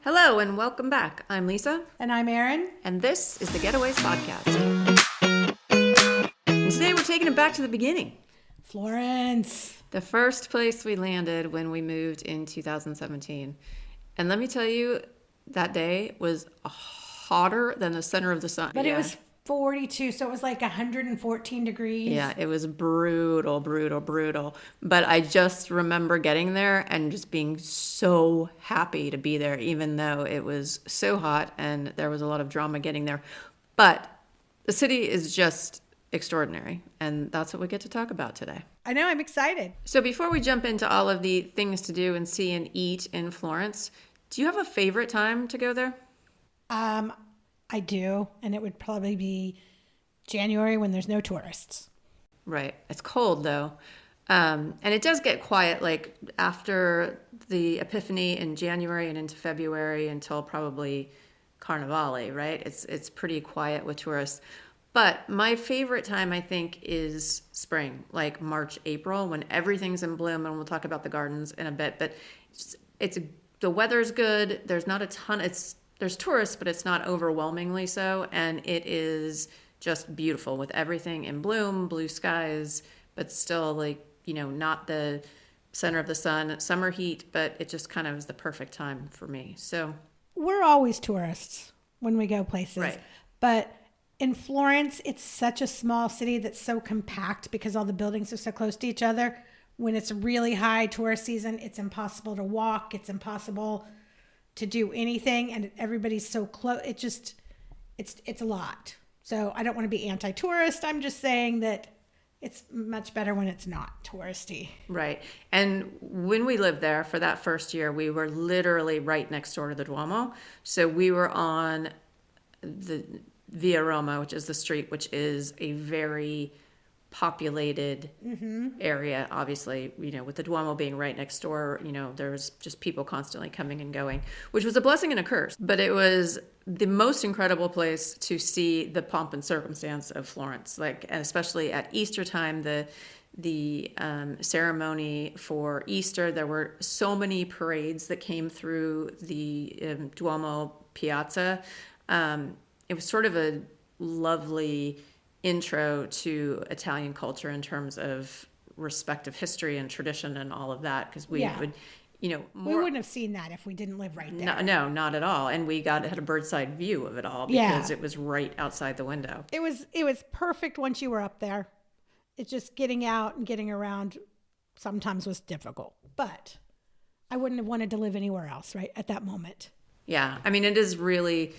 Hello and welcome back. I'm Lisa. And I'm Erin. And this is the Getaways Podcast. And today we're taking it back to the beginning. Florence. The first place we landed when we moved in 2017. And let me tell you, that day was hotter than the center of the sun. But it was 42, so it was like 114 degrees. Yeah, it was brutal. But I just remember getting there and just being so happy to be there, even though it was so hot and there was a lot of drama getting there. But the city is just extraordinary, and that's what we get to talk about today. I know, I'm excited. So before we jump into all of the things to do and see and eat in Florence, do you have a favorite time to go there? I do, and it would probably be January when there's no tourists. Right. It's cold, though. And it does get quiet, like after the Epiphany in January and into February until probably Carnivale, right? It's pretty quiet with tourists. But my favorite time, I think, is spring, like March, April, when everything's in bloom. And we'll talk about the gardens in a bit. But the weather's good. There's not a ton. There's tourists, but it's not overwhelmingly so. And it is just beautiful with everything in bloom, blue skies, but still not the center of the sun, summer heat, but it just kind of is the perfect time for me. So we're always tourists when we go places. Right. But in Florence, it's such a small city that's so compact because all the buildings are so close to each other. When it's really high tourist season, it's impossible to walk. It's impossible to do anything, and everybody's so close. It's a lot. So I don't want to be anti-tourist. I'm just saying that it's much better when it's not touristy. Right. And when we lived there for that first year, we were literally right next door to the Duomo. So we were on the Via Roma, which is the street, which is a very populated area, obviously, with the Duomo being right next door, there's just people constantly coming and going, which was a blessing and a curse. But it was the most incredible place to see the pomp and circumstance of Florence, and especially at Easter time, the ceremony for Easter. There were so many parades that came through the Duomo Piazza. It was sort of a lovely intro to Italian culture in terms of respect of history and tradition and all of that, because we would, we wouldn't have seen that if we didn't live right there. No, not at all. And we had a bird's eye view of it all because it was right outside the window. It was perfect once you were up there. It's just getting out and getting around sometimes was difficult, but I wouldn't have wanted to live anywhere else right at that moment. Yeah. I mean, it is really,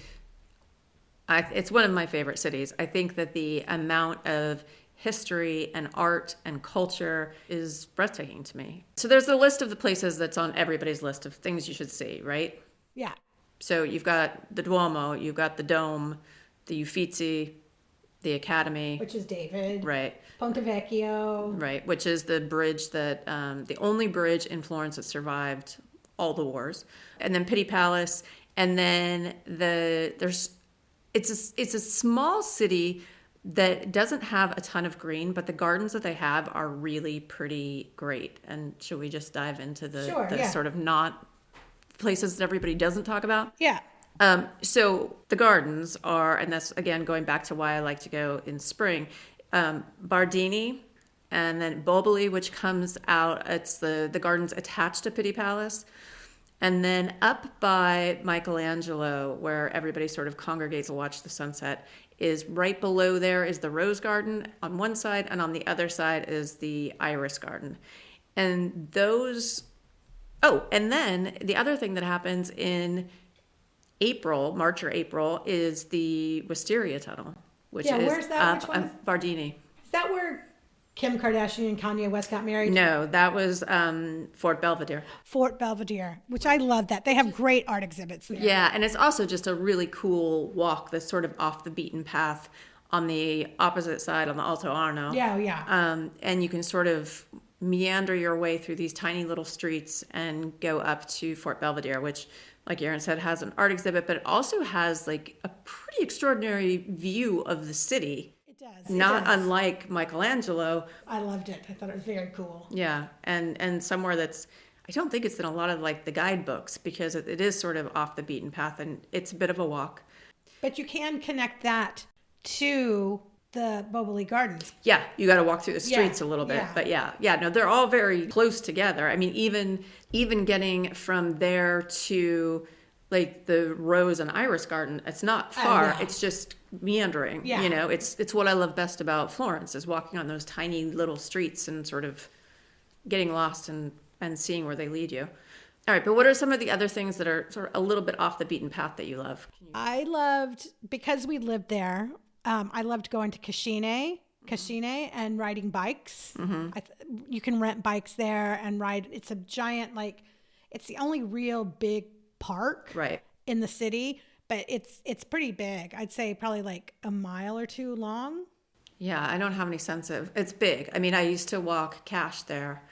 it's one of my favorite cities. I think that the amount of history and art and culture is breathtaking to me. So there's a list of the places that's on everybody's list of things you should see, right? Yeah. So you've got the Duomo, you've got the Dome, the Uffizi, the Academy. Which is David. Right. Ponte Vecchio. Right, which is the bridge that, the only bridge in Florence that survived all the wars. And then Pitti Palace. And then it's a small city that doesn't have a ton of green, but the gardens that they have are really pretty great. And should we just dive into the sort of not places that everybody doesn't talk about? Yeah. So the gardens are, and that's again going back to why I like to go in spring, Bardini, and then Boboli, which comes out. It's the gardens attached to Pitti Palace. And then up by Michelangelo, where everybody sort of congregates to watch the sunset, is right below there is the Rose Garden on one side, and on the other side is the Iris Garden. And and then the other thing that happens in March or April, is the Wisteria Tunnel, which is where's that? up at Bardini. Is that where Kim Kardashian and Kanye West got married? No, that was Fort Belvedere. Fort Belvedere, which I love that. They have great art exhibits there. Yeah, and it's also just a really cool walk that's sort of off the beaten path on the opposite side, on the Alto Arno. Yeah. And you can sort of meander your way through these tiny little streets and go up to Fort Belvedere, which, like Erin said, has an art exhibit, but it also has like a pretty extraordinary view of the city. It does. Not unlike Michelangelo. I loved it. I thought it was very cool. Yeah, and somewhere that's, I don't think it's in a lot of like the guidebooks because it is sort of off the beaten path and it's a bit of a walk. But you can connect that to the Boboli Gardens. Yeah, you got to walk through the streets Yeah, a little bit, yeah. but yeah, no, they're all very close together. I mean, even getting from there to like the Rose and Iris Garden, it's not far. yeah. It's just meandering. Yeah. You know, it's what I love best about Florence is walking on those tiny little streets and sort of getting lost and seeing where they lead you. All right, but what are some of the other things that are sort of a little bit off the beaten path that you love? I loved, because we lived there, I loved going to Kashine and riding bikes. You can rent bikes there and ride. It's a giant, like, it's the only real big park Right. in the city, but it's pretty big. I'd say probably like a mile or two long. Yeah, I don't have any sense of it's big. I mean, I used to walk cash there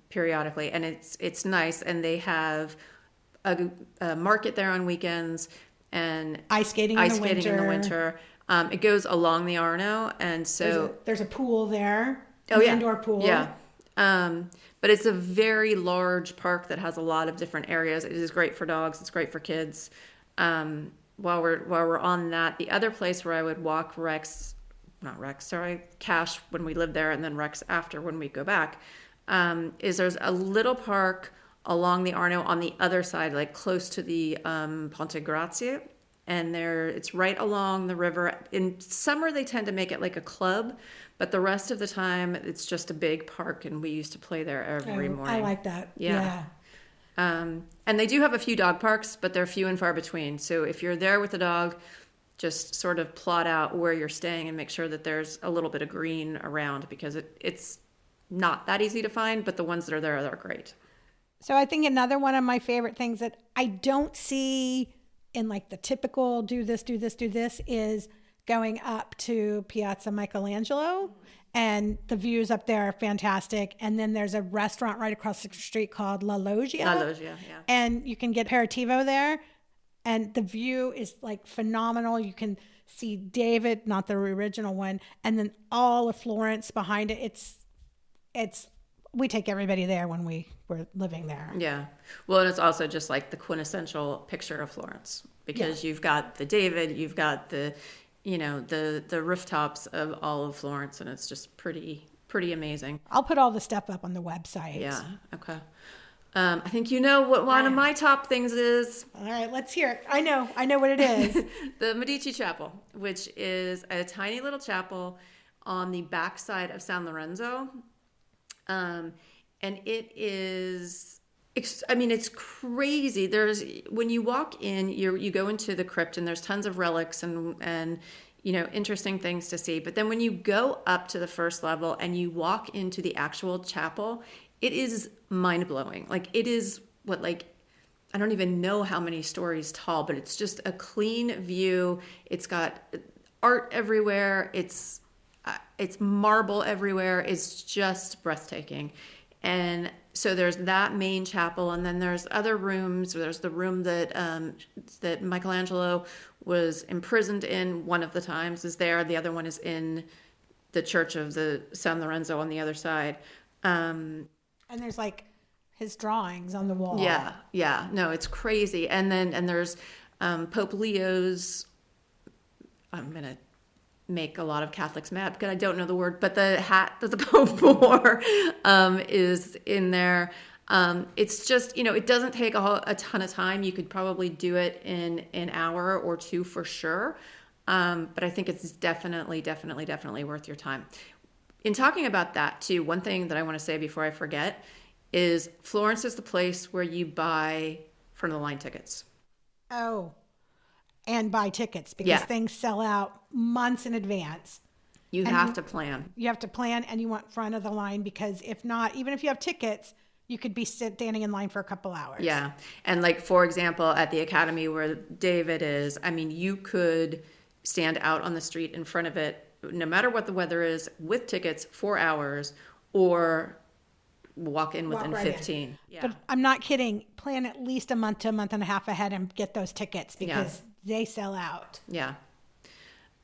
periodically, and it's nice. And they have a market there on weekends and Ice skating in the winter. It goes along the Arno, and so There's a pool there. oh yeah, Indoor pool. yeah. But it's a very large park that has a lot of different areas. It is great for dogs. It's great for kids. While we're on that, the other place where I would walk Cash when we lived there, and then Rex after when we go back, is there's a little park along the Arno on the other side, like close to the Ponte Grazie. And it's right along the river. In summer, they tend to make it like a club, but the rest of the time, it's just a big park, and we used to play there every morning. I like that. Yeah. And they do have a few dog parks, but they're few and far between. So if you're there with a dog, just sort of plot out where you're staying and make sure that there's a little bit of green around, because it's not that easy to find, but the ones that are there are great. So I think another one of my favorite things that I don't see in like the typical do this is going up to Piazza Michelangelo, and the views up there are fantastic. And then there's a restaurant right across the street called La Loggia. Yeah. And you can get aperitivo there, and the view is like phenomenal. You can see David, not the original one, and then all of Florence behind it. It's we take everybody there when we were living there. Yeah. Well, and it's also just like the quintessential picture of Florence, because you've got the David, you've got the rooftops of all of Florence, and it's just pretty amazing. I'll put all the stuff up on the website. Yeah. Okay. I think you know what one of my top things is. All right, let's hear it. I know what it is. The Medici Chapel, which is a tiny little chapel on the backside of San Lorenzo. And it is, I mean, it's crazy. When you walk in, you go into the crypt, and there's tons of relics and interesting things to see. But then when you go up to the first level and you walk into the actual chapel, it is mind blowing. Like, it is I don't even know how many stories tall, but it's just a clean view. It's got art everywhere. It's marble everywhere. It's just breathtaking. And so there's that main chapel, and then there's other rooms. There's the room that Michelangelo was imprisoned in. One of the times is there. The other one is in the Church of the San Lorenzo on the other side. And there's like his drawings on the wall. Yeah. No, it's crazy. And there's Pope Leo's. I'm gonna make a lot of Catholics mad because I don't know the word, but the hat that the Pope wore is in there. It's just, it doesn't take a ton of time. You could probably do it in an hour or two for sure. But I think it's definitely worth your time. In talking about that too, one thing that I want to say before I forget is Florence is the place where you buy front of the line tickets. Oh, and buy tickets because things sell out months in advance. You have to plan. You have to plan, and you want front of the line, because if not, even if you have tickets, you could be standing in line for a couple hours. Yeah. And like, for example, at the Academy where David is, I mean, you could stand out on the street in front of it, no matter what the weather is, with tickets 4 hours, or walk in within 15. Yeah. But I'm not kidding. Plan at least a month to a month and a half ahead and get those tickets, because they sell out. Yeah.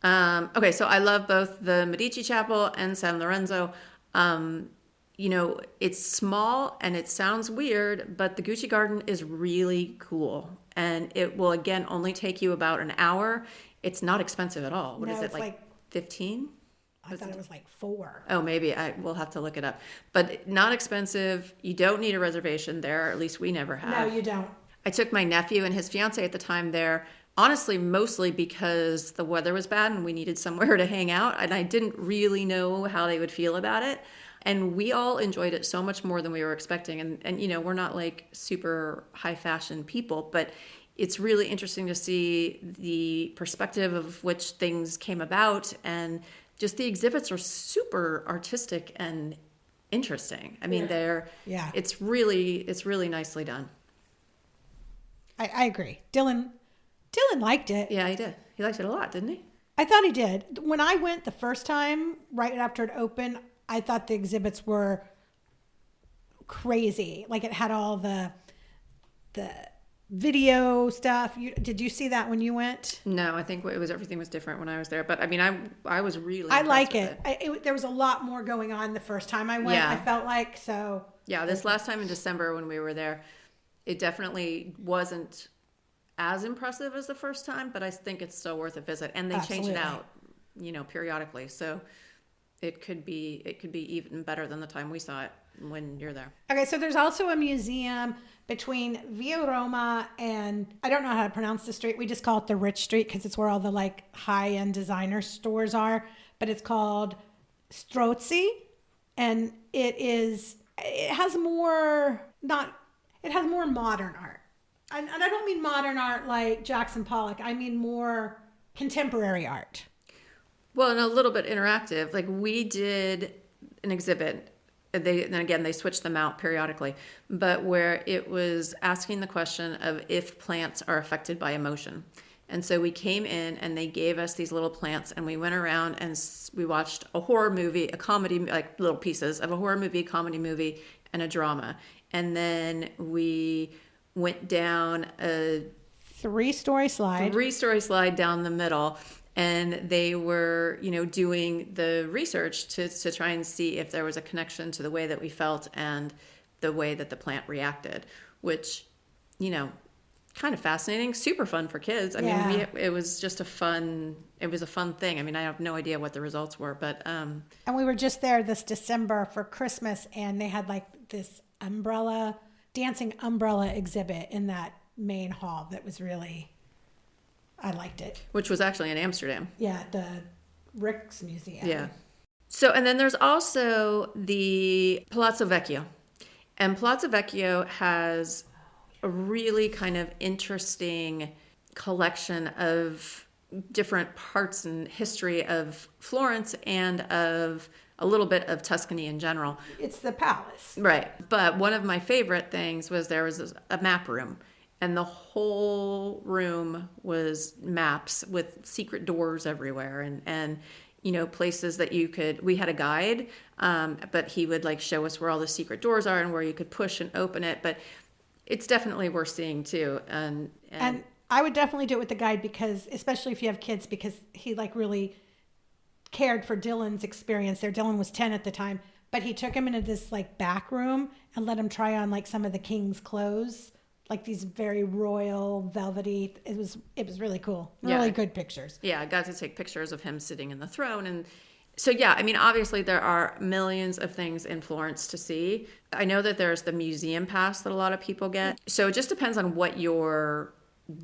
Okay, so I love both the Medici Chapel and San Lorenzo. it's small and it sounds weird, but the Gucci Garden is really cool. And it will, again, only take you about an hour. It's not expensive at all. What is No, it, it's like 15? I thought it was like 4. Oh, maybe I will have to look it up. But not expensive. You don't need a reservation there, or at least we never No, have. you don't. I took my nephew and his fiance at the time there, honestly, mostly because the weather was bad and we needed somewhere to hang out. And I didn't really know how they would feel about it. And we all enjoyed it so much more than we were expecting. And we're not like super high fashion people, but it's really interesting to see the perspective of which things came about. And just the exhibits are super artistic and interesting. I mean, Yeah. it's really nicely done. I agree. Dylan liked it. Yeah, he did. He liked it a lot, didn't he? I thought he did. When I went the first time, right after it opened, I thought the exhibits were crazy. Like it had all the video stuff. Did you see that when you went? No, I think everything was different when I was there. But I mean, I was really I impressed like with it. There was a lot more going on the first time I went. Yeah. I felt like so. Yeah, this last time in December when we were there, it definitely wasn't as impressive as the first time, but I think it's still worth a visit. And they change it out, periodically. So it could be even better than the time we saw it when you're there. Okay, so there's also a museum between Via Roma and I don't know how to pronounce the street. We just call it the Rich Street because it's where all the like high-end designer stores are. But it's called Strozzi, and it has more modern art. And I don't mean modern art like Jackson Pollock. I mean more contemporary art. Well, and a little bit interactive. Like we did an exhibit. They switched them out periodically, but where it was asking the question of if plants are affected by emotion. And so we came in and they gave us these little plants and we went around and we watched a horror movie, a comedy, like little pieces of a horror movie, comedy movie, and a drama. And then we went down a 3-story slide down the middle, and they were doing the research to try and see if there was a connection to the way that we felt and the way that the plant reacted, which kind of fascinating, super fun for kids. I mean, it was just a fun thing. I mean, I have no idea what the results were, but and we were just there this December for Christmas, and they had like this dancing umbrella exhibit in that main hall that was really, I liked it. Which was actually in Amsterdam. Yeah, the Rijksmuseum. Yeah. So, and then there's also the Palazzo Vecchio. And Palazzo Vecchio has a really kind of interesting collection of different parts and history of Florence and of a little bit of Tuscany in general. It's the palace. Right. But one of my favorite things was there was a map room. And the whole room was maps with secret doors everywhere and places that we had a guide, but he would like show us where all the secret doors are and where you could push and open it. But it's definitely worth seeing too. And I would definitely do it with the guide because, especially if you have kids, because he like really cared for Dylan's experience there. Dylan was 10 at the time, but he took him into this like back room and let him try on like some of the king's clothes, like these very royal velvety. It was really cool. Really good pictures. Yeah, I got to take pictures of him sitting in the throne. And so, yeah, I mean, obviously there are millions of things in Florence to see. I know that there's the museum pass that a lot of people get. So it just depends on what your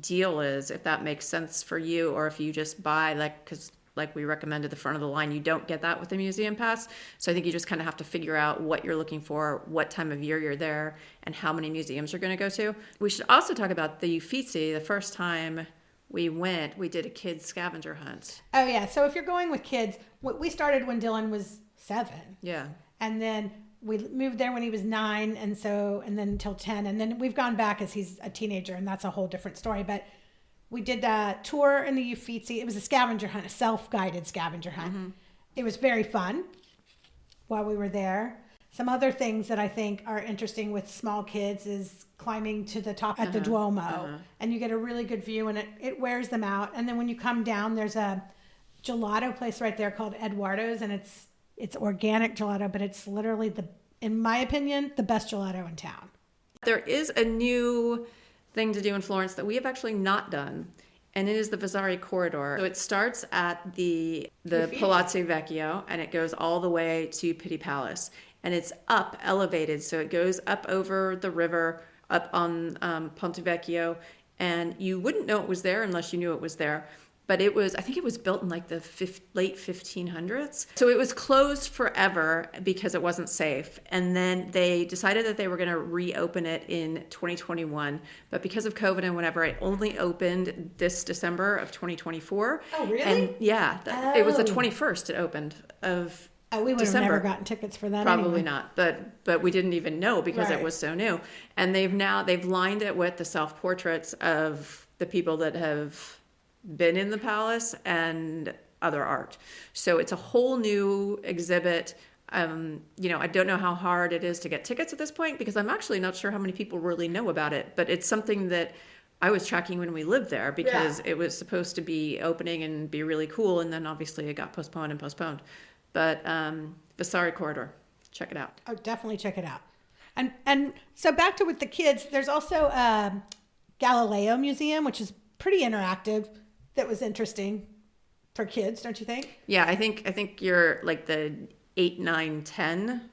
deal is, if that makes sense for you, or if you just buy because like we recommended the front of the line, you don't get that with the museum pass. So I think you just kind of have to figure out what you're looking for, what time of year you're there, and how many museums you're going to go to. We should also talk about the Uffizi. The first time we went, we did a kids scavenger hunt. Oh yeah. So if you're going with kids, we started when Dylan was 7. Yeah. And then we moved there when he was 9. And then until 10. And then we've gone back as he's a teenager, and that's a whole different story. But we did a tour in the Uffizi. It was a scavenger hunt, a self-guided scavenger hunt. Mm-hmm. It was very fun while we were there. Some other things that I think are interesting with small kids is climbing to the top at the Duomo. And you get a really good view, and it wears them out. And then when you come down, there's a gelato place right there called Eduardo's, and it's organic gelato, but it's literally in my opinion, the best gelato in town. There is a new thing to do in Florence that we have actually not done, and it is the Vasari corridor. So it starts at the Palazzo Vecchio, and it goes all the way to Pitti Palace, and it's up, elevated, so it goes up over the river, up on Ponte Vecchio, and you wouldn't know it was there unless you knew it was there. But I think it was built in like the late 1500s. So it was closed forever because it wasn't safe. And then they decided that they were going to reopen it in 2021. But because of COVID and whatever, it only opened this December of 2024. Oh, really? And yeah, it was the 21st it opened of we would December. have never gotten tickets for that. Probably anyway. not, but we didn't even know because it was so new. And they've lined it with the self-portraits of the people that have been in the palace and other art. So it's a whole new exhibit. I don't know how hard it is to get tickets at this point because I'm actually not sure how many people really know about it, but it's something that I was tracking when we lived there because it was supposed to be opening and be really cool, and then obviously it got postponed. But Vasari Corridor, check it out. Oh, definitely check it out. And so back to with the kids, there's also Galileo Museum, which is pretty interactive. That was interesting for kids, don't you think? Yeah, I think you're like the 8, 9, 10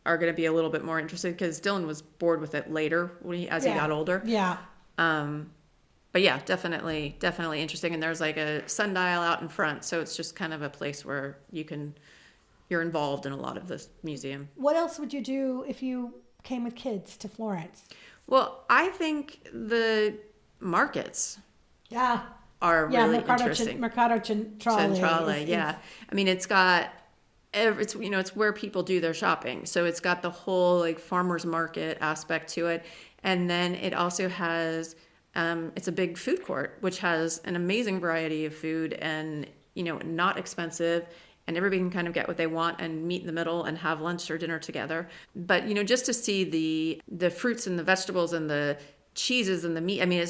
are going to be a little bit more interested because Dylan was bored with it later as he got older. Yeah. But yeah, definitely interesting. And there's like a sundial out in front, so it's just kind of a place where you're involved in a lot of this museum. What else would you do if you came with kids to Florence? Well, I think the markets. Yeah. Are really interesting. Mercato Centrale. Yeah. I mean, it's got it's where people do their shopping. So it's got the whole like farmers market aspect to it. And then it also has it's a big food court, which has an amazing variety of food and, not expensive. And everybody can kind of get what they want and meet in the middle and have lunch or dinner together. But, just to see the fruits and the vegetables and the cheeses and the meat, I mean,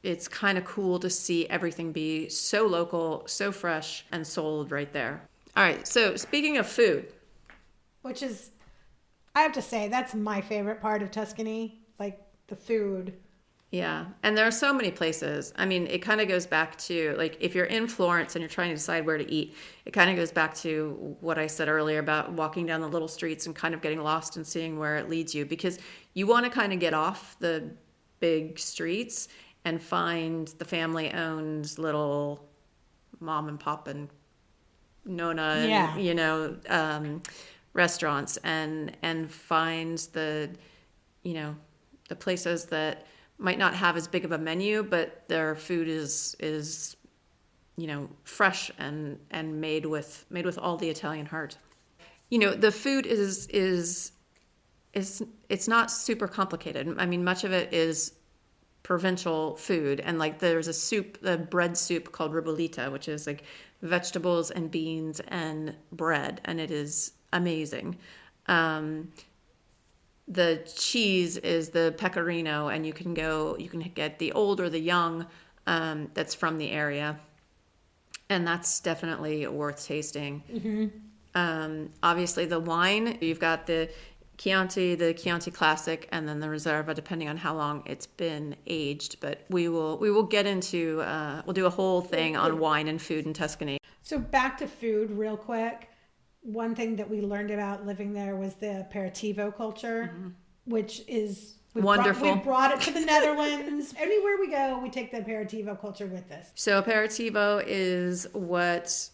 it's kind of cool to see everything be so local, so fresh, and sold right there. All right, so speaking of food. Which is, I have to say, that's my favorite part of Tuscany, like the food. Yeah, and there are so many places. I mean, it kind of goes back to, like, if you're in Florence and you're trying to decide where to eat, it kind of goes back to what I said earlier about walking down the little streets and kind of getting lost and seeing where it leads you. Because you want to kind of get off the big streets and find the family-owned little mom and pop and nonna, and, restaurants, and find the places that might not have as big of a menu, but their food is fresh and made with all the Italian heart. The food is it's not super complicated. I mean, much of it is provincial food, and like there's a bread soup called ribollita, which is like vegetables and beans and bread, and it is amazing. The cheese is the pecorino, and you can get the old or the young that's from the area, and that's definitely worth tasting. Mm-hmm. Obviously the wine, you've got the Chianti Classic, and then the Reserva, depending on how long it's been aged. But we will get into we'll do a whole thing on wine and food in Tuscany. So back to food real quick. One thing that we learned about living there was the aperitivo culture, which is wonderful. We brought it to the Netherlands. Anywhere we go, we take the aperitivo culture with us. So aperitivo is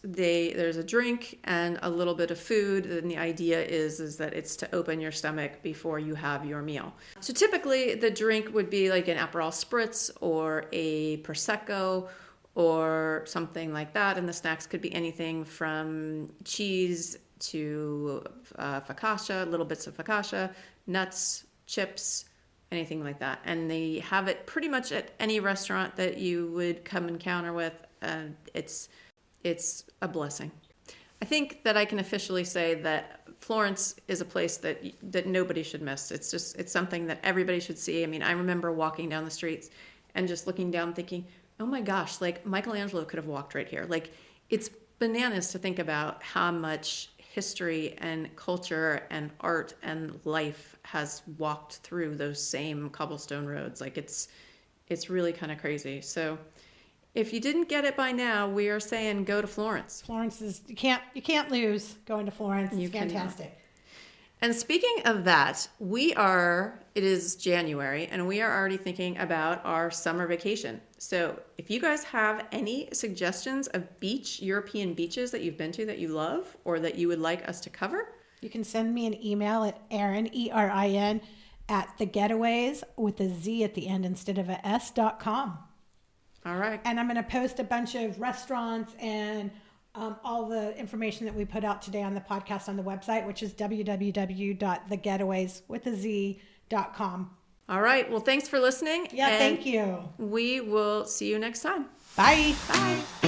there's a drink and a little bit of food, and the idea is that it's to open your stomach before you have your meal. So typically the drink would be like an Aperol Spritz or a Prosecco or something like that, and the snacks could be anything from cheese to focaccia, little bits of focaccia, nuts, chips, anything like that. And they have it pretty much at any restaurant that you would come encounter with. It's a blessing. I think that I can officially say that Florence is a place that nobody should miss. It's something that everybody should see. I mean, I remember walking down the streets and just looking down thinking, oh my gosh, like Michelangelo could have walked right here. Like, it's bananas to think about how much history and culture and art and life has walked through those same cobblestone roads. Like it's really kind of crazy. So if you didn't get it by now, we are saying go to Florence. Florence is you can't lose going to Florence. It's You cannot. fantastic. And speaking of that, it is January, and we are already thinking about our summer vacation. So if you guys have any suggestions of European beaches that you've been to that you love or that you would like us to cover, You can send me an email at Erin, ERIN, at thegetaways with a Z at the end instead of a S.com. all right. And I'm going to post a bunch of restaurants and all the information that we put out today on the podcast on the website, which is www.thegetaways.com. All right. Well, thanks for listening. Yeah, and thank you. We will see you next time. Bye. Bye.